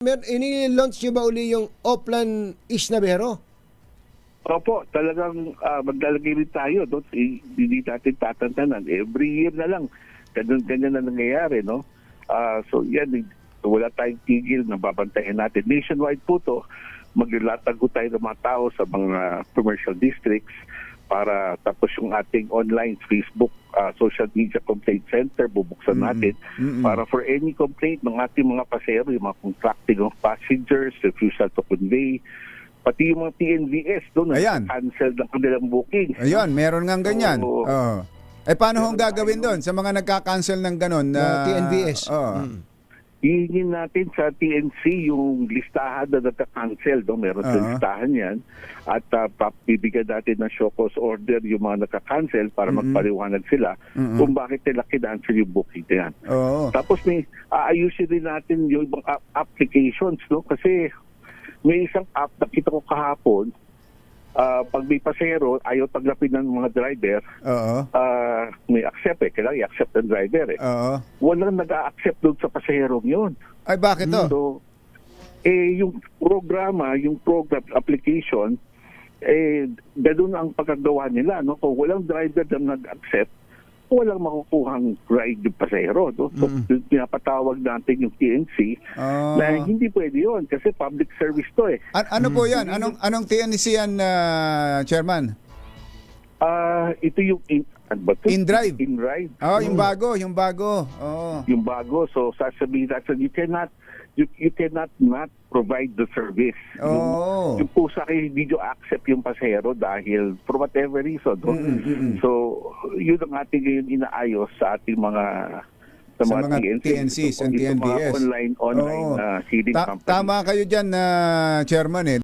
Ini-launch nyo ba uli yung Oplan Isnabero? Opo, talagang maglalagay rin tayo. No? Hindi natin tatantanan. Every year na lang, ganyan na nangyayari. No? So yan, wala tayong tigil na babantayan natin. Nationwide po to, maglatago tayo ng mga tao sa mga commercial districts para tapos yung ating online Facebook social media complaint center bubuksan natin para for any complaint ng ating mga pasahero, yung mga contracting of passengers, refusal to convey, pati yung mga TNVS doon cancel ng kanilang booking. Ayun, meron nga ganyan. So, paano hong gagawin doon sa mga nagka-cancel ng ganon na TNVS? Hihingin natin sa TNC yung listahan na nagka-cancel. No? Meron sa listahan yan. At bibigyan natin ng show cause order yung mga nagka-cancel para magpaliwanag sila kung bakit nila kinancel yung booking na yan. Tapos may aayusin din natin yung mga applications. No? Kasi may isang app na kita ko kahapon, pag may pasahero, ayaw taglapin ng mga driver, may accept kailangan i-accept ng driver Walang nag-a-accept doon sa pasaherong yun. Ay, bakit to? So, yung program application, ganun ang pagkagawa nila. No? Kung walang driver na nag-accept, walang makukuhang ride yung pasahero. No? So, pinapatawag natin yung TNC na hindi pwede yun kasi public service to Ano po yan? Anong TNC yan, Chairman? Ito yung InDrive. InDrive. Yung bago. Yung bago. So, sasabihin natin, you cannot not provide the service. Yung po sa akin, hindi nyo accept yung pasahero dahil for whatever reason. No? So, yun ang ating ngayon inaayos sa ating mga TNCs and TNVS. Online seeding company. Tama kayo dyan, Chairman.